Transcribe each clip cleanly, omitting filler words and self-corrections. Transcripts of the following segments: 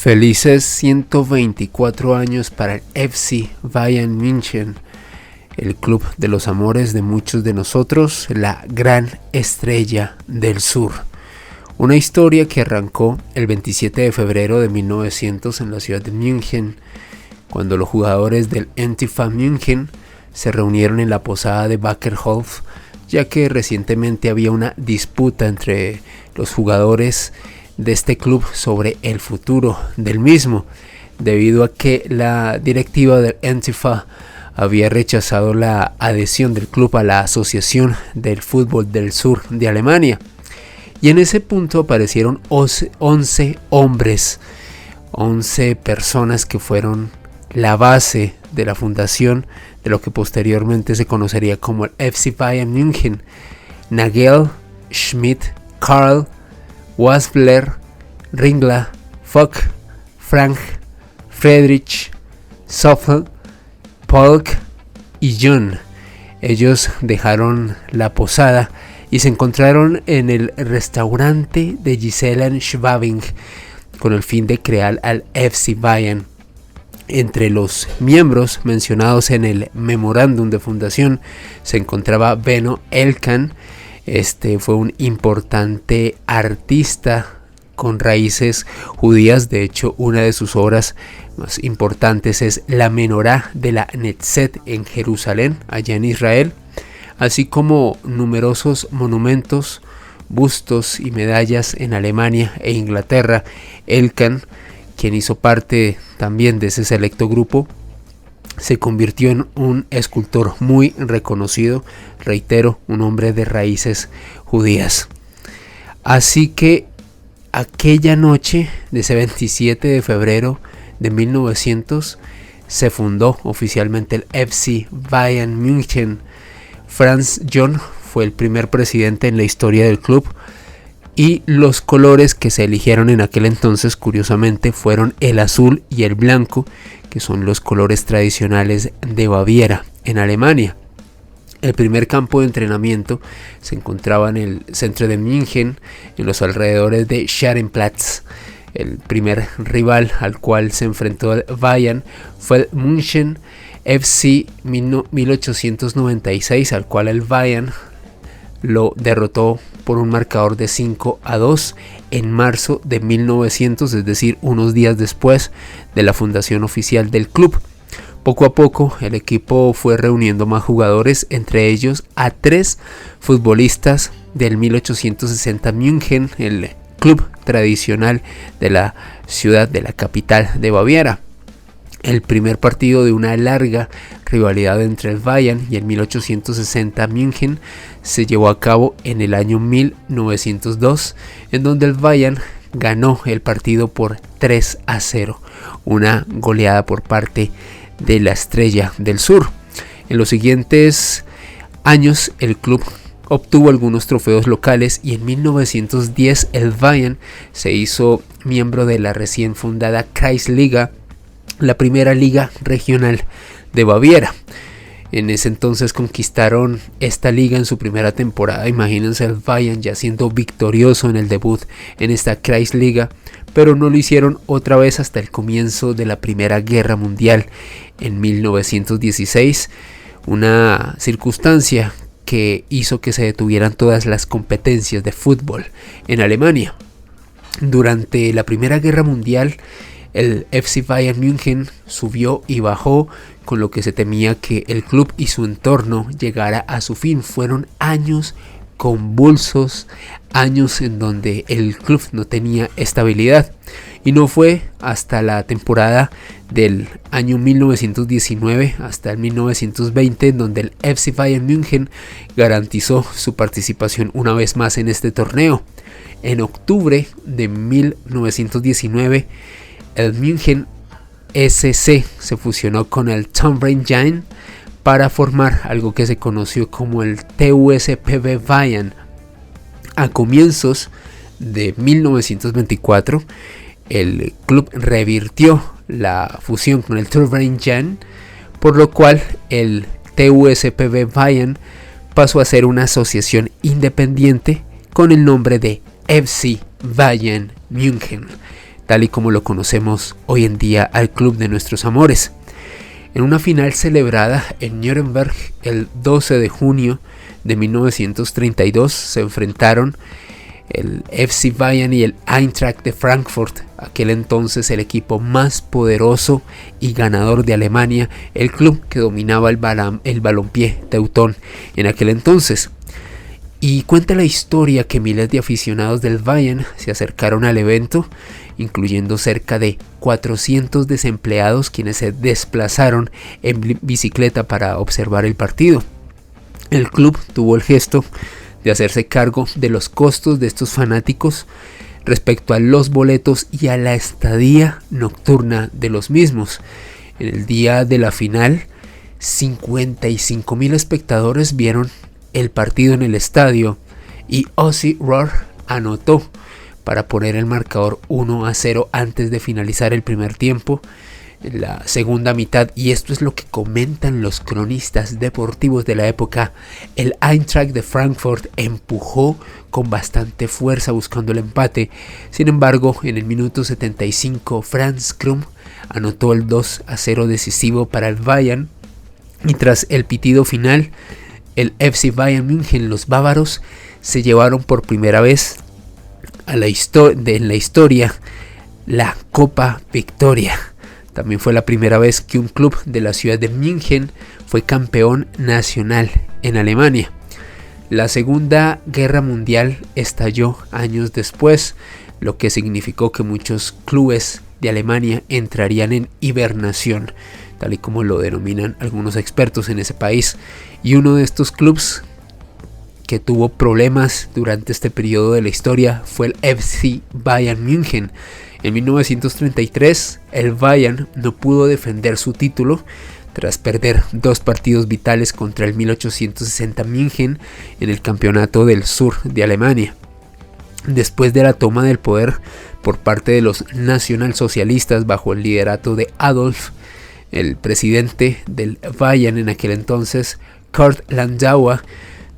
Felices 124 años para el FC Bayern München, el club de los amores de muchos de nosotros, la gran estrella del sur. Una historia que arrancó el 27 de febrero de 1900 en la ciudad de München, cuando los jugadores del NTV München se reunieron en la posada de Bakerhof, ya que recientemente había una disputa entre los jugadores de este club sobre el futuro del mismo, debido a que la directiva del NTV había rechazado la adhesión del club a la Asociación del Fútbol del Sur de Alemania. Y en ese punto aparecieron 11 hombres, 11 personas que fueron la base de la fundación de lo que posteriormente se conocería como el FC Bayern München. Nagel, Schmidt, Karl, Wasbler, Ringler, Fock, Frank, Friedrich, Soffel, Polk y John. Ellos dejaron la posada y se encontraron en el restaurante de Gisela Schwabing con el fin de crear al FC Bayern. Entre los miembros mencionados en el memorándum de fundación se encontraba Benno Elkan. Este fue un importante artista con raíces judías. De hecho, una de sus obras más importantes es la menorá de la Netzet en Jerusalén, allá en Israel, así como numerosos monumentos, bustos y medallas en Alemania e Inglaterra. Elkan, quien hizo parte también de ese selecto grupo, se convirtió en un escultor muy reconocido, reitero, un hombre de raíces judías. Así que aquella noche de ese 27 de febrero de 1900 se fundó oficialmente el FC Bayern München. Franz John fue el primer presidente en la historia del club y los colores que se eligieron en aquel entonces, curiosamente, fueron el azul y el blanco, que son los colores tradicionales de Baviera en Alemania. El primer campo de entrenamiento se encontraba en el centro de München, en los alrededores de Schahrenplatz. El primer rival al cual se enfrentó el Bayern fue el München FC 1896, al cual el Bayern lo derrotó por un marcador de 5-2 en marzo de 1900, es decir, unos días después de la fundación oficial del club. Poco a poco el equipo fue reuniendo más jugadores, entre ellos a 3 futbolistas del 1860 München, el club tradicional de la ciudad, de la capital de Baviera. El primer partido de una larga rivalidad entre el Bayern y el 1860 München se llevó a cabo en el año 1902, en donde el Bayern ganó el partido por 3-0, una goleada por parte de la estrella del sur. En los siguientes años el club obtuvo algunos trofeos locales y en 1910 el Bayern se hizo miembro de la recién fundada Kreisliga, la primera liga regional de Baviera. En ese entonces conquistaron esta liga en su primera temporada. Imagínense el Bayern ya siendo victorioso en el debut en esta Kreisliga, pero no lo hicieron otra vez hasta el comienzo de la Primera Guerra Mundial en 1916, una circunstancia que hizo que se detuvieran todas las competencias de fútbol en Alemania. Durante la Primera Guerra Mundial, el FC Bayern München subió y bajó, con lo que se temía que el club y su entorno llegara a su fin. Fueron años convulsos, años en donde el club no tenía estabilidad, y no fue hasta la temporada del año 1919 hasta el 1920 en donde el FC Bayern München garantizó su participación una vez más en este torneo. En octubre de 1919 el München SC se fusionó con el Tübingen para formar algo que se conoció como el TuSPV Bayern. A comienzos de 1924, el club revirtió la fusión con el Tübingen, por lo cual el TuSPV Bayern pasó a ser una asociación independiente con el nombre de FC Bayern München. tal y como lo conocemos hoy en día al club de nuestros amores. En una final celebrada en Nuremberg el 12 de junio de 1932 se enfrentaron el FC Bayern y el Eintracht de Frankfurt, aquel entonces el equipo más poderoso y ganador de Alemania, el club que dominaba el balompié teutón en aquel entonces. Y cuenta la historia que miles de aficionados del Bayern se acercaron al evento, incluyendo cerca de 400 desempleados quienes se desplazaron en bicicleta para observar el partido. El club tuvo el gesto de hacerse cargo de los costos de estos fanáticos respecto a los boletos y a la estadía nocturna de los mismos. En el día de la final, 55,000 espectadores vieron el partido en el estadio y Ozzy Rohr anotó para poner el marcador 1-0 antes de finalizar el primer tiempo, en la segunda mitad, y esto es lo que comentan los cronistas deportivos de la época. El Eintracht de Frankfurt empujó con bastante fuerza buscando el empate. Sin embargo, en el minuto 75 Franz Krum anotó el 2-0 decisivo para el Bayern, y tras el pitido final el FC Bayern München, los bávaros, se llevaron por primera vez en la historia la Copa Victoria. También fue la primera vez que un club de la ciudad de München fue campeón nacional en Alemania. La Segunda Guerra Mundial estalló años después, lo que significó que muchos clubes de Alemania entrarían en hibernación, tal y como lo denominan algunos expertos en ese país. Y uno de estos clubes que tuvo problemas durante este periodo de la historia fue el FC Bayern München. En 1933 el Bayern no pudo defender su título tras perder 2 partidos vitales contra el 1860 München en el campeonato del sur de Alemania. Después de la toma del poder por parte de los nacionalsocialistas bajo el liderato de Adolf, el presidente del Bayern en aquel entonces, Kurt Landauer,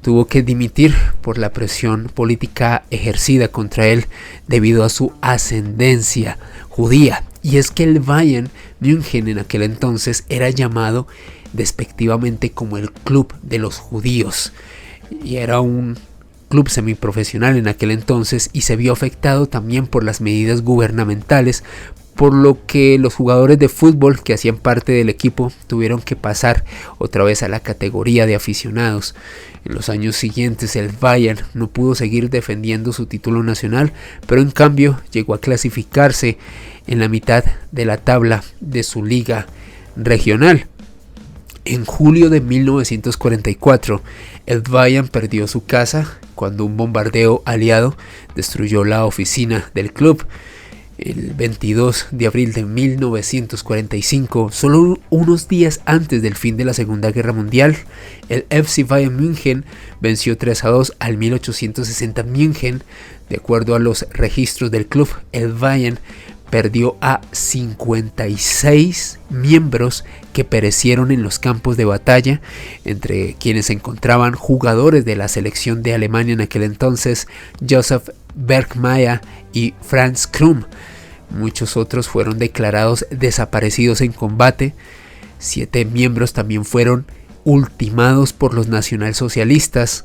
tuvo que dimitir por la presión política ejercida contra él debido a su ascendencia judía. Y es que el Bayern München en aquel entonces era llamado despectivamente como el club de los judíos, y era un club semiprofesional en aquel entonces, y se vio afectado también por las medidas gubernamentales, por lo que los jugadores de fútbol que hacían parte del equipo tuvieron que pasar otra vez a la categoría de aficionados. En los años siguientes el Bayern no pudo seguir defendiendo su título nacional, pero en cambio llegó a clasificarse en la mitad de la tabla de su liga regional. En julio de 1944 el Bayern perdió su casa cuando un bombardeo aliado destruyó la oficina del club. El 22 de abril de 1945, solo unos días antes del fin de la Segunda Guerra Mundial, el FC Bayern München venció 3-2 al 1860 München. De acuerdo a los registros del club, el Bayern perdió a 56 miembros que perecieron en los campos de batalla, entre quienes se encontraban jugadores de la selección de Alemania en aquel entonces, Josef Bergmeier y Franz Krum. Muchos otros fueron declarados desaparecidos en combate. 7 miembros también fueron ultimados por los nacionalsocialistas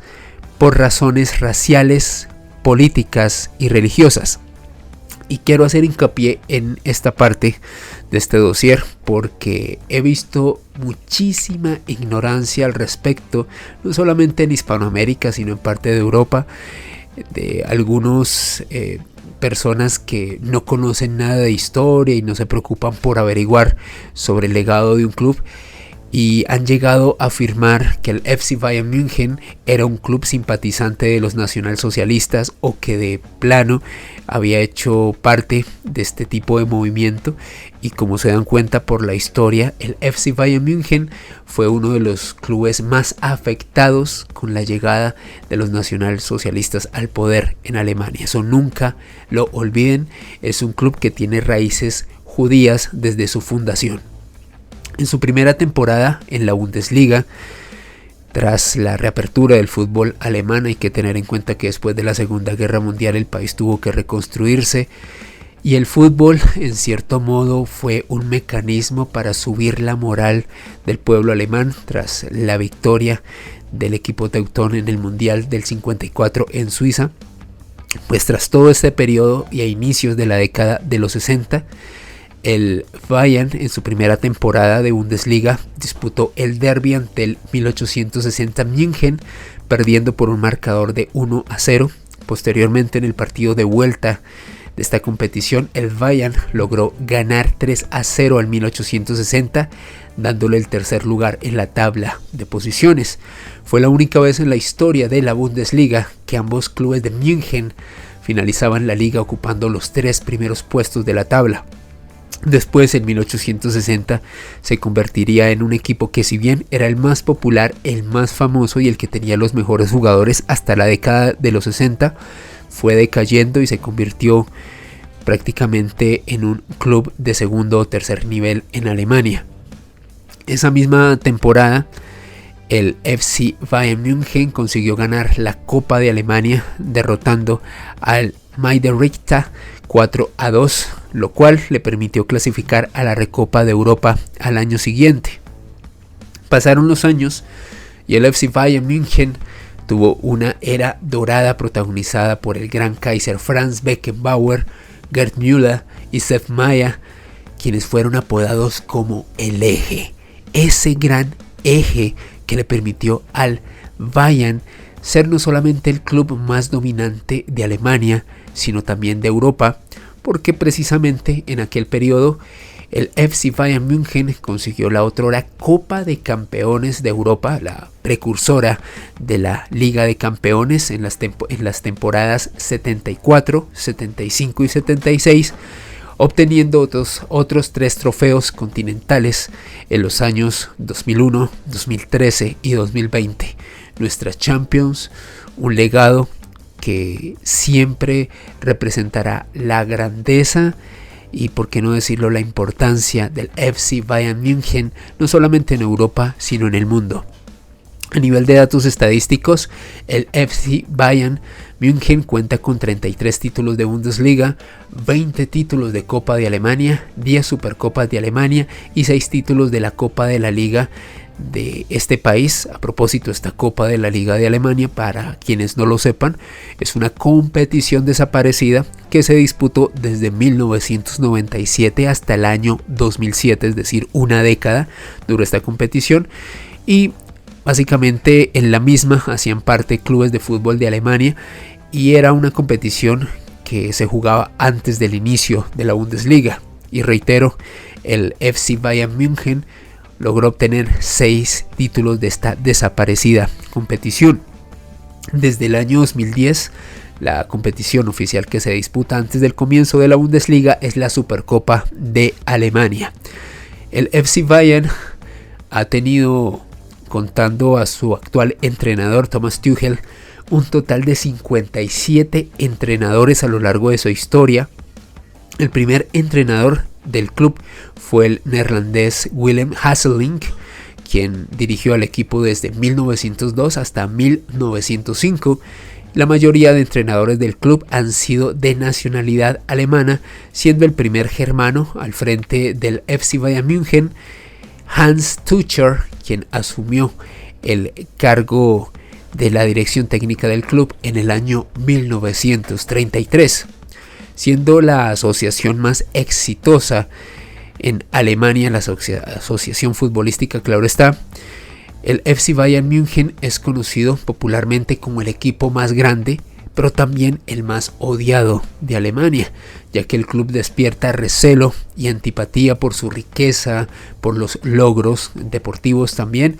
por razones raciales, políticas y religiosas. Y quiero hacer hincapié en esta parte de este dossier porque he visto muchísima ignorancia al respecto, no solamente en Hispanoamérica, sino en parte de Europa, de algunos personas que no conocen nada de historia y no se preocupan por averiguar sobre el legado de un club, y han llegado a afirmar que el FC Bayern München era un club simpatizante de los nacionalsocialistas o que de plano había hecho parte de este tipo de movimiento. Y como se dan cuenta por la historia, el FC Bayern München fue uno de los clubes más afectados con la llegada de los nacionalsocialistas al poder en Alemania. Eso nunca lo olviden, es un club que tiene raíces judías desde su fundación. En su primera temporada en la Bundesliga, tras la reapertura del fútbol alemán, hay que tener en cuenta que después de la Segunda Guerra Mundial el país tuvo que reconstruirse. Y el fútbol, en cierto modo, fue un mecanismo para subir la moral del pueblo alemán tras la victoria del equipo teutón en el Mundial del 54 en Suiza. Pues tras todo este periodo y a inicios de la década de los 60, el Bayern en su primera temporada de Bundesliga disputó el derbi ante el 1860 München, perdiendo por un marcador de 1-0. Posteriormente, en el partido de vuelta de esta competición, el Bayern logró ganar 3-0 al 1860, dándole el tercer lugar en la tabla de posiciones. Fue la única vez en la historia de la Bundesliga que ambos clubes de München finalizaban la liga ocupando los 3 primeros puestos de la tabla. Después, en 1860, se convertiría en un equipo que, si bien era el más popular, el más famoso y el que tenía los mejores jugadores hasta la década de los 60, fue decayendo y se convirtió prácticamente en un club de segundo o tercer nivel en Alemania. Esa misma temporada, el FC Bayern München consiguió ganar la Copa de Alemania derrotando al Meiderrichter 4-2, lo cual le permitió clasificar a la Recopa de Europa al año siguiente. Pasaron los años y el FC Bayern München tuvo una era dorada protagonizada por el gran Kaiser Franz Beckenbauer, Gerd Müller y Sepp Maier, quienes fueron apodados como el eje. Ese gran eje que le permitió al Bayern ser no solamente el club más dominante de Alemania, sino también de Europa, porque precisamente en aquel periodo el FC Bayern München consiguió la otrora Copa de Campeones de Europa, la precursora de la Liga de Campeones en las temporadas 74, 75 y 76, obteniendo otros 3 trofeos continentales en los años 2001, 2013 y 2020. Nuestras Champions, un legado que siempre representará la grandeza y, por qué no decirlo, la importancia del FC Bayern München, no solamente en Europa, sino en el mundo. A nivel de datos estadísticos, el FC Bayern München cuenta con 33 títulos de Bundesliga, 20 títulos de Copa de Alemania, 10 Supercopas de Alemania y 6 títulos de la Copa de la Liga de este país. A propósito, esta Copa de la Liga de Alemania, para quienes no lo sepan, es una competición desaparecida que se disputó desde 1997 hasta el año 2007, es decir, una década duró esta competición, y básicamente en la misma hacían parte clubes de fútbol de Alemania, y era una competición que se jugaba antes del inicio de la Bundesliga. Y reitero, el FC Bayern München logró obtener 6 títulos de esta desaparecida competición. Desde el año 2010, la competición oficial que se disputa antes del comienzo de la Bundesliga es la Supercopa de Alemania. El FC Bayern ha tenido, contando a su actual entrenador Thomas Tuchel, un total de 57 entrenadores a lo largo de su historia. El primer entrenador del club fue el neerlandés Willem Hasselink, quien dirigió al equipo desde 1902 hasta 1905. La mayoría de entrenadores del club han sido de nacionalidad alemana, siendo el primer germano al frente del FC Bayern München Hans Tuchel, quien asumió el cargo de la dirección técnica del club en el año 1933. Siendo la asociación más exitosa en Alemania, la asociación futbolística, claro está, el FC Bayern München es conocido popularmente como el equipo más grande, pero también el más odiado de Alemania, ya que el club despierta recelo y antipatía por su riqueza, por los logros deportivos también,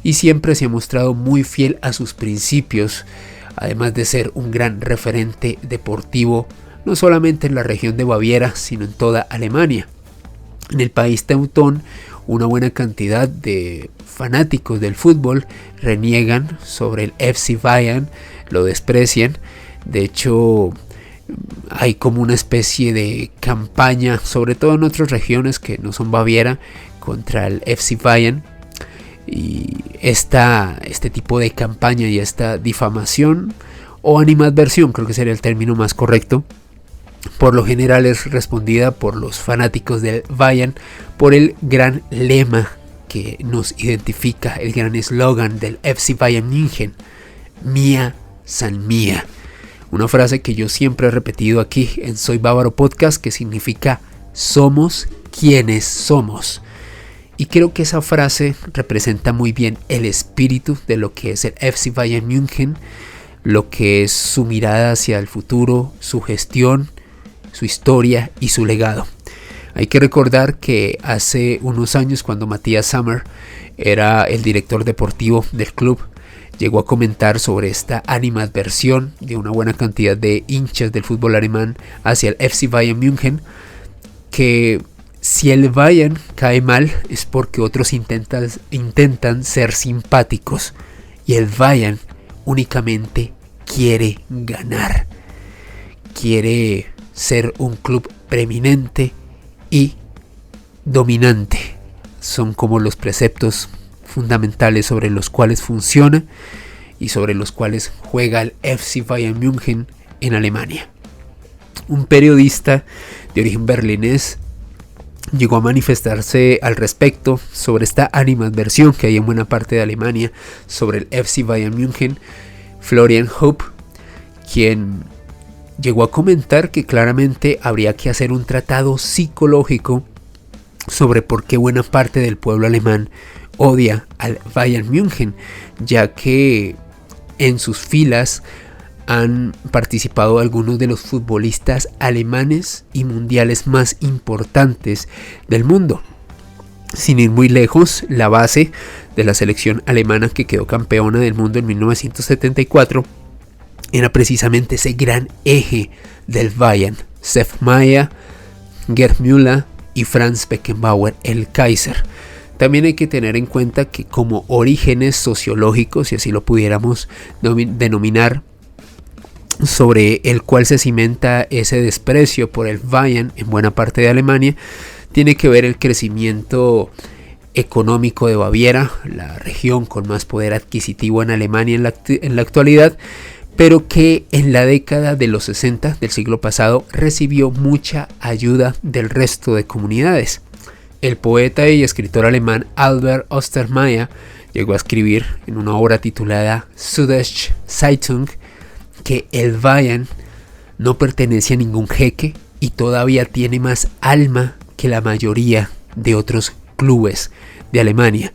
y siempre se ha mostrado muy fiel a sus principios, además de ser un gran referente deportivo, no solamente en la región de Baviera, sino en toda Alemania. En el país teutón, una buena cantidad de fanáticos del fútbol reniegan sobre el FC Bayern, lo desprecian. De hecho, hay como una especie de campaña, sobre todo en otras regiones que no son Baviera, contra el FC Bayern. Y este tipo de campaña y esta difamación o animadversión, creo que sería el término más correcto, por lo general es respondida por los fanáticos del Bayern por el gran lema que nos identifica, el gran eslogan del FC Bayern München: Mía San Mía. Una frase que yo siempre he repetido aquí en Soy Bávaro Podcast, que significa somos quienes somos. Y creo que esa frase representa muy bien el espíritu de lo que es el FC Bayern München, lo que es su mirada hacia el futuro, su gestión, su historia y su legado. Hay que recordar que hace unos años, cuando Matthias Sammer era el director deportivo del club, llegó a comentar sobre esta animadversión de una buena cantidad de hinchas del fútbol alemán hacia el FC Bayern München, que si el Bayern cae mal es porque otros intentan ser simpáticos, y el Bayern únicamente quiere ganar, quiere ser un club preeminente y dominante. Son como los preceptos fundamentales sobre los cuales funciona y sobre los cuales juega el FC Bayern München en Alemania. Un periodista de origen berlinés llegó a manifestarse al respecto sobre esta animadversión que hay en buena parte de Alemania sobre el FC Bayern München, Florian Hoppe, quien llegó a comentar que claramente habría que hacer un tratado psicológico sobre por qué buena parte del pueblo alemán odia al Bayern München, ya que en sus filas han participado algunos de los futbolistas alemanes y mundiales más importantes del mundo. Sin ir muy lejos, la base de la selección alemana que quedó campeona del mundo en 1974 era precisamente ese gran eje del Bayern: Sepp Maier, Gerd Müller y Franz Beckenbauer, el Kaiser. También hay que tener en cuenta que como orígenes sociológicos, si así lo pudiéramos denominar, sobre el cual se cimenta ese desprecio por el Bayern en buena parte de Alemania, tiene que ver el crecimiento económico de Baviera, la región con más poder adquisitivo en Alemania en la actualidad, pero que en la década de los 60 del siglo pasado recibió mucha ayuda del resto de comunidades. El poeta y escritor alemán Albert Ostermaier llegó a escribir en una obra titulada Süddeutsche Zeitung que el Bayern no pertenece a ningún jeque y todavía tiene más alma que la mayoría de otros clubes de Alemania.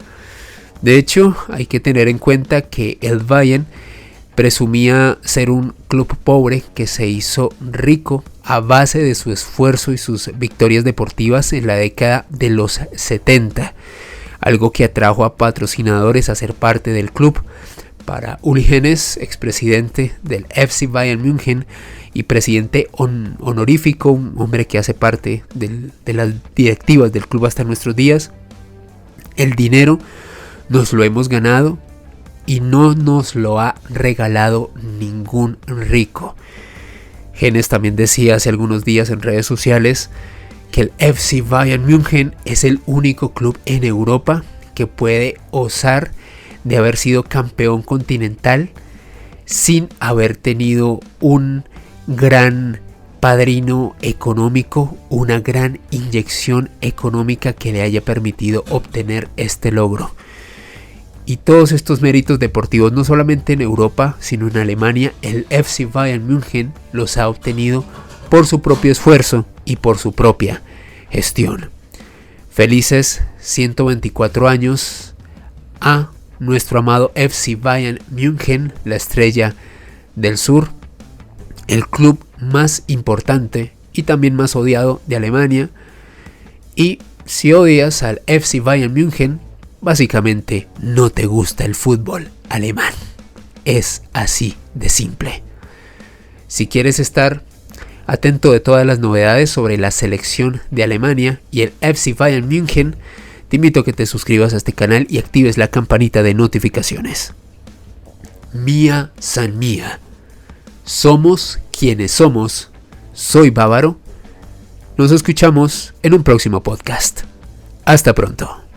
De hecho, hay que tener en cuenta que el Bayern presumía ser un club pobre que se hizo rico a base de su esfuerzo y sus victorias deportivas en la década de los 70, algo que atrajo a patrocinadores a ser parte del club. Para Uli Hoeneß, expresidente del FC Bayern München y presidente honorífico, un hombre que hace parte de las directivas del club hasta nuestros días, el dinero nos lo hemos ganado y no nos lo ha regalado ningún rico. Hoeneß también decía hace algunos días en redes sociales que el FC Bayern München es el único club en Europa que puede osar de haber sido campeón continental sin haber tenido un gran padrino económico, una gran inyección económica que le haya permitido obtener este logro. Y todos estos méritos deportivos, no solamente en Europa, sino en Alemania, el FC Bayern München los ha obtenido por su propio esfuerzo y por su propia gestión. Felices 124 años a nuestro amado FC Bayern München, la estrella del sur, el club más importante y también más odiado de Alemania. Y si odias al FC Bayern München, básicamente no te gusta el fútbol alemán. Es así de simple. Si quieres estar atento de todas las novedades sobre la selección de Alemania y el FC Bayern München, te invito a que te suscribas a este canal y actives la campanita de notificaciones. Mía San Mía. Somos quienes somos. Soy Bávaro. Nos escuchamos en un próximo podcast. Hasta pronto.